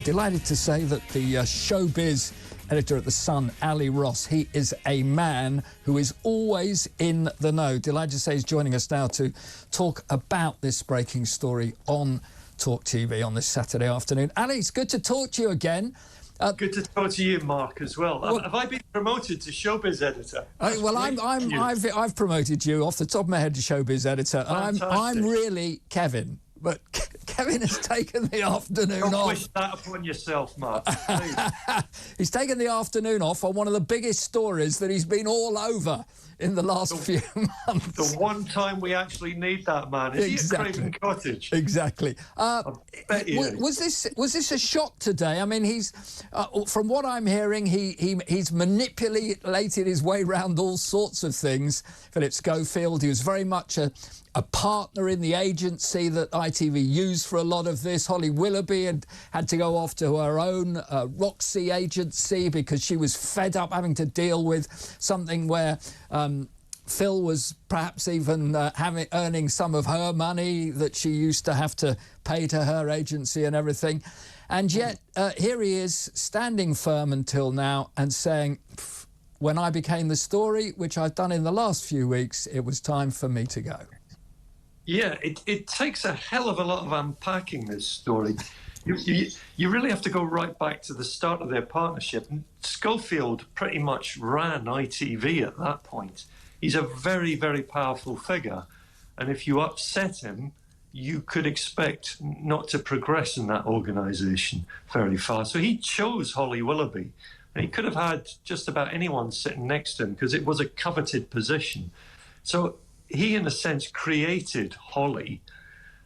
Delighted to say that the showbiz editor at The Sun, Ali Ross, he is a man who is always in the know. Delighted to say he's joining us now to talk about this breaking story on TalkTV on this Saturday afternoon. Ali, it's good to talk to you again. Good to talk to you, Mark, as well. Have I been promoted to showbiz editor? I've promoted you off the top of my head to showbiz editor. I'm really Kevin, but Kevin has taken the afternoon off. Don't wish that upon yourself, Mark. He's taken the afternoon off on one of the biggest stories that he's been all over in the last few months. The one time we actually need that man. Is exactly. he at Craven Cottage? Exactly. Was this a shock today? I mean, he's from what I'm hearing, he's manipulated his way around all sorts of things. Phillip Schofield, he was very much a partner in the agency that ITV used for a lot of this. Holly Willoughby had to go off to her own Roxy agency because she was fed up having to deal with something where Phil was perhaps even earning some of her money that she used to have to pay to her agency and everything. And yet here he is standing firm until now and saying, when I became the story, which I've done in the last few weeks, it was time for me to go. Yeah, it takes a hell of a lot of unpacking, this story. You really have to go right back to the start of their partnership. Schofield pretty much ran ITV at that point. He's a very, very powerful figure. And if you upset him, you could expect not to progress in that organisation very far. So he chose Holly Willoughby. And he could have had just about anyone sitting next to him because it was a coveted position. So he, in a sense, created Holly.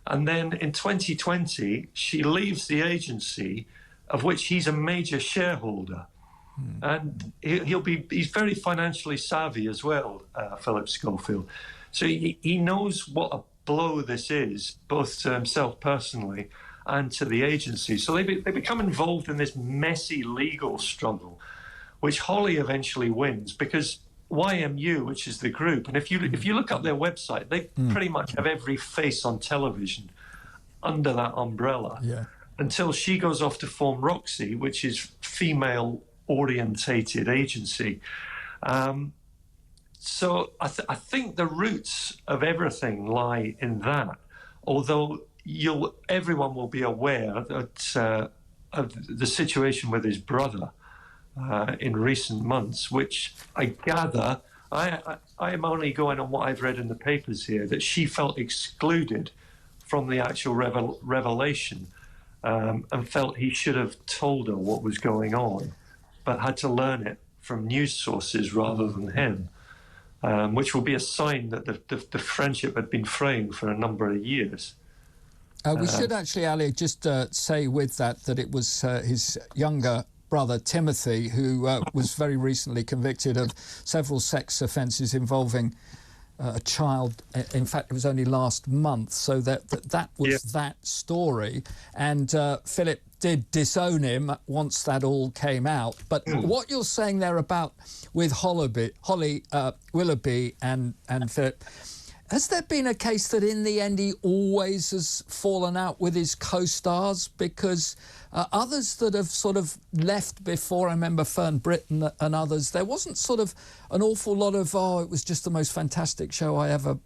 And then in 2020, she leaves the agency, of which he's a major shareholder. And he's very financially savvy as well, Phillip Schofield. So he knows what a blow this is, both to himself personally and to the agency. So they become involved in this messy legal struggle, which Holly eventually wins because YMU, which is the group, and if you look up their website, they pretty much have every face on television under that umbrella. Yeah. Until she goes off to form Roxy, which is female-orientated agency. So I think the roots of everything lie in that. Although everyone will be aware that of the situation with his brother. In recent months, which I gather, I am only going on what I've read in the papers here, that she felt excluded from the actual revelation and felt he should have told her what was going on, but had to learn it from news sources rather than him, which will be a sign that the friendship had been fraying for a number of years. We should actually, Ali, just say with that it was his younger brother Timothy, who was very recently convicted of several sex offences involving a child. In fact, it was only last month. So that was that story. And Phillip did disown him once that all came out. But what you're saying there about with Holly Willoughby and Phillip, has there been a case that in the end he always has fallen out with his co-stars? Because others that have sort of left before, I remember Fern Britton and others, there wasn't sort of an awful lot of, it was just the most fantastic show I ever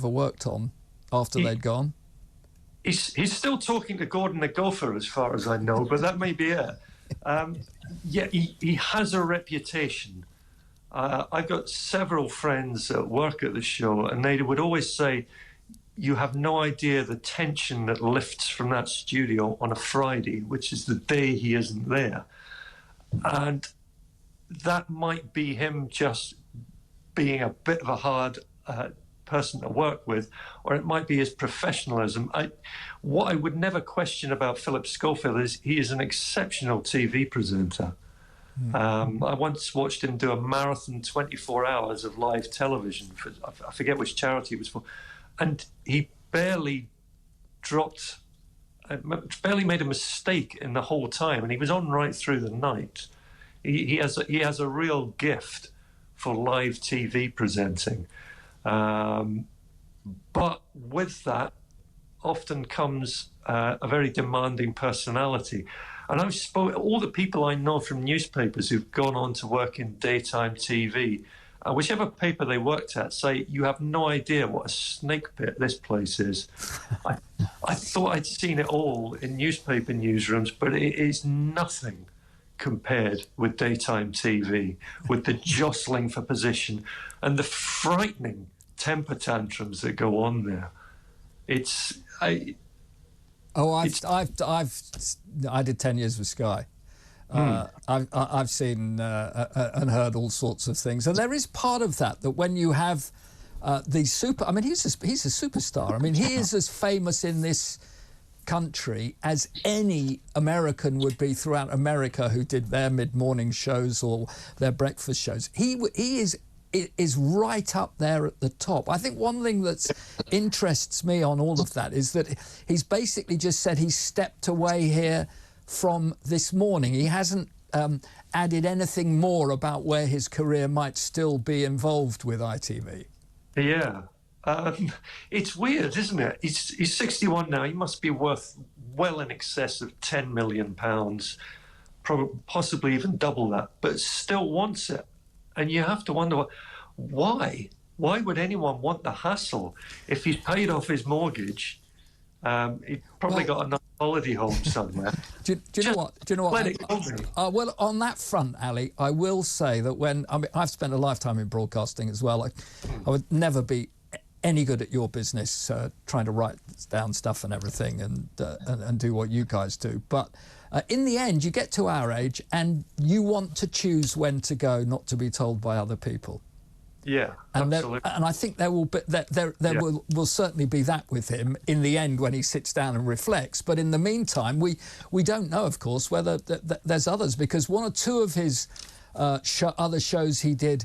worked on after they'd gone. He's still talking to Gordon the Gopher, as far as I know, but that may be it. Yeah, he has a reputation. I've got several friends that work at the show, and they would always say, you have no idea the tension that lifts from that studio on a Friday, which is the day he isn't there. And that might be him just being a bit of a hard person to work with, or it might be his professionalism. What I would never question about Phillip Schofield is he is an exceptional TV presenter. I once watched him do a marathon 24 hours of live television for, I forget which charity it was for, and he barely made a mistake in the whole time, and he was on right through the night. He has a real gift for live TV presenting, but with that often comes a very demanding personality. And I've spoken, all the people I know from newspapers who've gone on to work in daytime TV, whichever paper they worked at, say, you have no idea what a snake pit this place is. I thought I'd seen it all in newspaper newsrooms, but it is nothing compared with daytime TV, with the jostling for position and the frightening temper tantrums that go on there. I did 10 years with Sky. I've seen and heard all sorts of things, and there is part of that when you have these super. I mean, he's a superstar. I mean, he is as famous in this country as any American would be throughout America who did their mid-morning shows or their breakfast shows. He is right up there at the top. I think one thing that interests me on all of that is that he's basically just said he's stepped away here from This Morning. He hasn't added anything more about where his career might still be involved with ITV. Yeah. It's weird, isn't it? He's 61 now. He must be worth well in excess of £10 million, possibly even double that, but still wants it. And you have to wonder, why? Why would anyone want the hassle? If he's paid off his mortgage, he's probably got a nice holiday home somewhere. Do you know what? Let it go, mate. Well, on that front, Ali, I will say that I've spent a lifetime in broadcasting as well. I would never be any good at your business, trying to write down stuff and everything and do what you guys do. But in the end, you get to our age and you want to choose when to go, not to be told by other people. Yeah, and absolutely. And I think there will certainly be that with him in the end when he sits down and reflects. But in the meantime, we don't know, of course, whether there's others, because one or two of his other shows he did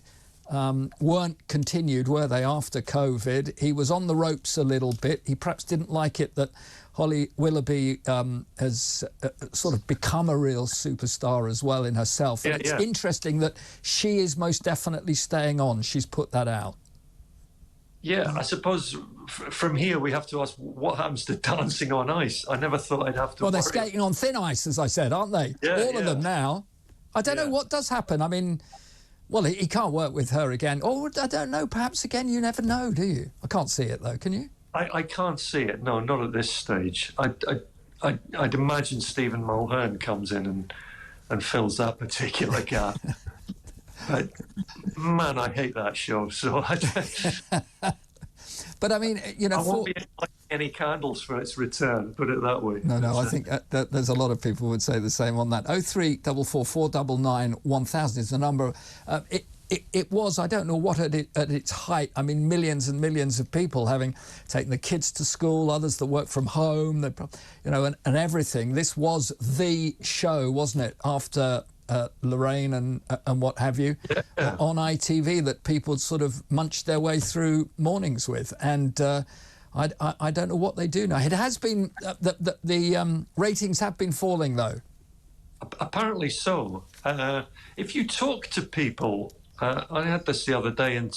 weren't continued, were they, after COVID? He was on the ropes a little bit. He perhaps didn't like it that Holly Willoughby has sort of become a real superstar as well in herself. And it's interesting that she is most definitely staying on. She's put that out. Yeah, I suppose from here we have to ask, what happens to Dancing on Ice? I never thought I'd have to Well, they're worry. skating on thin ice, as I said, aren't they? All of them now. I don't know what does happen. I mean, well, he can't work with her again. Or, I don't know, perhaps again, you never know, do you? I can't see it, though, can you? I can't see it, no, not at this stage. I'd imagine Stephen Mulhern comes in and fills that particular gap. But, man, I hate that show, so But I mean, you know, I won't be lighting any candles for its return, put it that way. No, I think that there's a lot of people would say the same on that. 0344 499 1000 is the number. It was, I don't know what at its height, I mean, millions and millions of people having taken the kids to school, others that work from home, you know, and everything. This was the show, wasn't it, after Lorraine and what have you, on ITV, that people sort of munched their way through mornings with. And I don't know what they do now. It has been, the ratings have been falling, though. Apparently so. If you talk to people, I had this the other day, and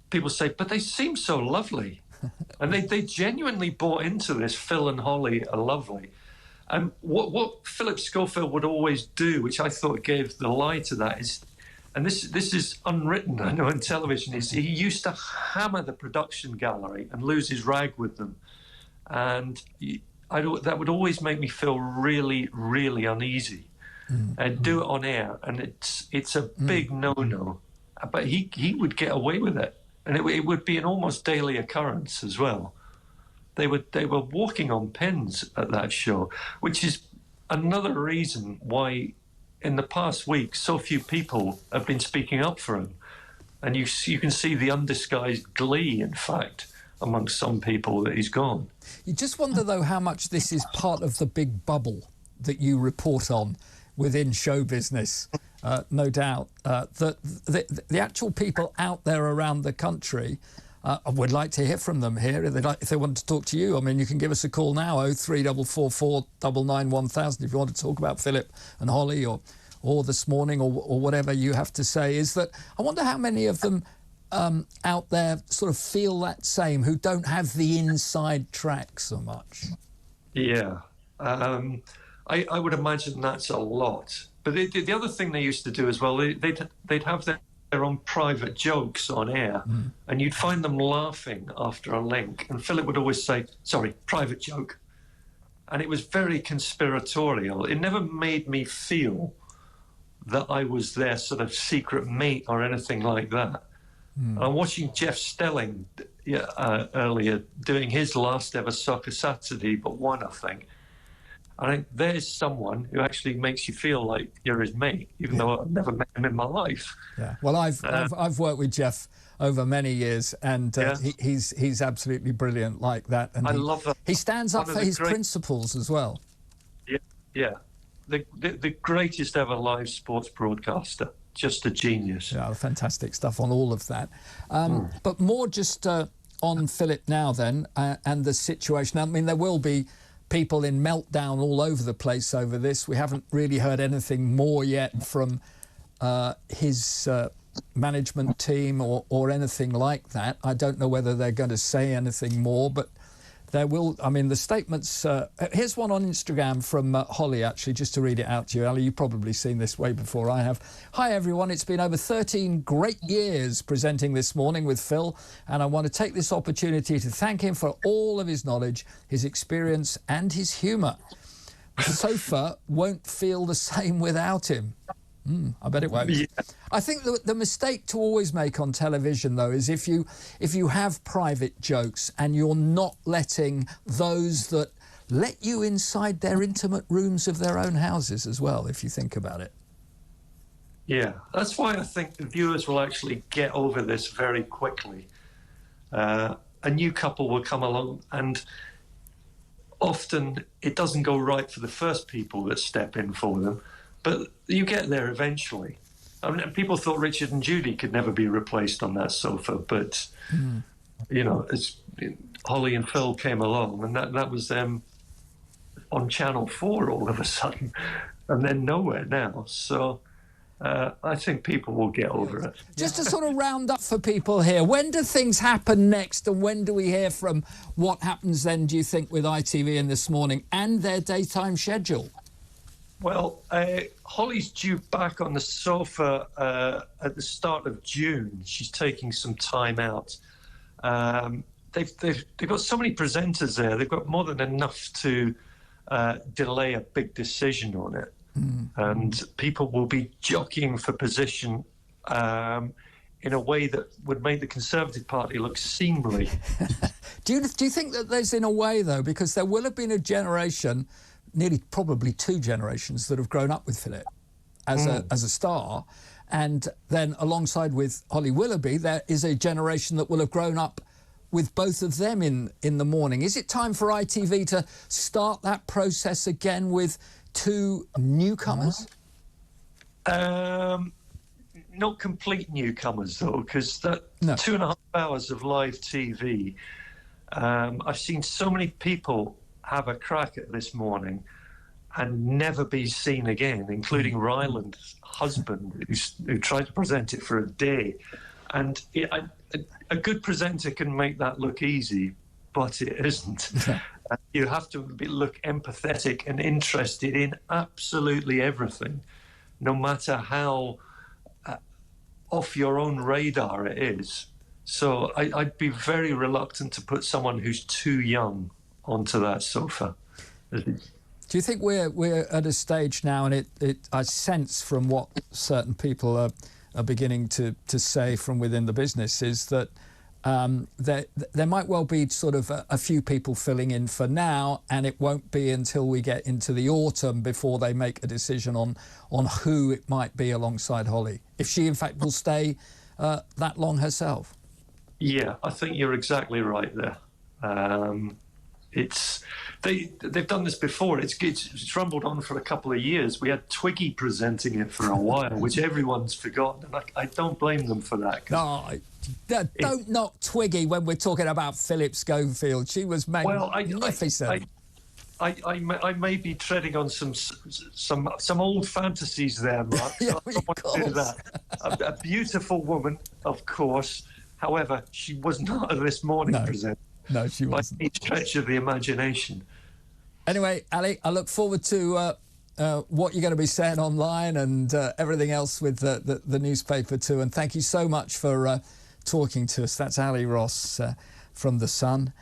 people say, but they seem so lovely. And they genuinely bought into this. Phil and Holly are lovely. And what Phillip Schofield would always do, which I thought gave the lie to that, is, and this is unwritten, I know, on television, is he used to hammer the production gallery and lose his rag with them. And that would always make me feel really, really uneasy. And do it on air, and it's a big no-no. But he would get away with it, and it would be an almost daily occurrence as well. They were walking on pins at that show, which is another reason why in the past week so few people have been speaking up for him. And you can see the undisguised glee, in fact, amongst some people that he's gone. You just wonder, though, how much this is part of the big bubble that you report on within show business, no doubt, that the actual people out there around the country, would like to hear from them here. If they want to talk to you, I mean, you can give us a call now, 03444 99 1000, if you want to talk about Phillip and Holly or This Morning or whatever you have to say. Is that, I wonder how many of them out there sort of feel that same, who don't have the inside track so much. Yeah. I would imagine that's a lot. But the other thing they used to do as well, they'd have their own private jokes on air, and you'd find them laughing after a link. And Philip would always say, "Sorry, private joke," and it was very conspiratorial. It never made me feel that I was their sort of secret mate or anything like that. I'm watching Jeff Stelling earlier doing his last ever Soccer Saturday, but one, I think. I think there's someone who actually makes you feel like you're his mate, even though I've never met him in my life. Yeah. Well, I've worked with Jeff over many years, and he's absolutely brilliant like that. And I love that. He stands up for his principles as well. Yeah, yeah. The greatest ever live sports broadcaster. Just a genius. Yeah, fantastic stuff on all of that. But more just on Philip now then, and the situation. I mean, there will be people in meltdown all over the place over this. We haven't really heard anything more yet from his management team or anything like that. I don't know whether they're going to say anything more, but there will. I mean, the statements. Here's one on Instagram from Holly, actually, just to read it out to you. Ali, you've probably seen this way before I have. Hi, everyone. It's been over 13 great years presenting This Morning with Phil, and I want to take this opportunity to thank him for all of his knowledge, his experience, and his humour. The sofa won't feel the same without him. I bet it won't. Yeah. I think the mistake to always make on television, though, is if you have private jokes and you're not letting those that let you inside their intimate rooms of their own houses as well, if you think about it. Yeah, that's why I think the viewers will actually get over this very quickly. A new couple will come along, and often it doesn't go right for the first people that step in for them. But you get there eventually. I mean, people thought Richard and Judy could never be replaced on that sofa, but you know, Holly and Phil came along, and that was them on Channel 4 all of a sudden, and then nowhere now. So I think people will get over it. Just to sort of round up for people here, when do things happen next, and when do we hear from what happens then, do you think, with ITV and This Morning and their daytime schedule? Well, Holly's due back on the sofa at the start of June. She's taking some time out. They've got so many presenters there. They've got more than enough to delay a big decision on it. And people will be jockeying for position in a way that would make the Conservative Party look seemly. Do you think that there's, in a way, though, because there will have been a generation, nearly probably two generations, that have grown up with Philip as a star, and then alongside with Holly Willoughby, there is a generation that will have grown up with both of them in the morning. Is it time for ITV to start that process again with two newcomers? Not complete newcomers, though, because that 2.5 hours of live TV, I've seen so many people have a crack at This Morning and never be seen again, including Ryland's husband, who tried to present it for a day. And a good presenter can make that look easy, but it isn't. You have to look empathetic and interested in absolutely everything, no matter how off your own radar it is. So I'd be very reluctant to put someone who's too young onto that sofa. Do you think we're at a stage now, and I sense from what certain people are beginning to say from within the business, is that there might well be sort of a few people filling in for now, and it won't be until we get into the autumn before they make a decision on who it might be alongside Holly, if she in fact will stay that long herself? Yeah, I think you're exactly right there. They've done this before. It's rumbled on for a couple of years. We had Twiggy presenting it for a while, which everyone's forgotten, and I don't blame them for that. No, don't knock Twiggy when we're talking about Phillip Schofield. She was magnificent. I may be treading on some old fantasies there, Mark. Yeah, I don't want to do that. A beautiful woman, of course. However, she was not a This Morning presenter. No, she wasn't. By any stretch of the imagination. Anyway, Ali, I look forward to what you're going to be saying online and everything else with the newspaper too. And thank you so much for talking to us. That's Ali Ross from The Sun.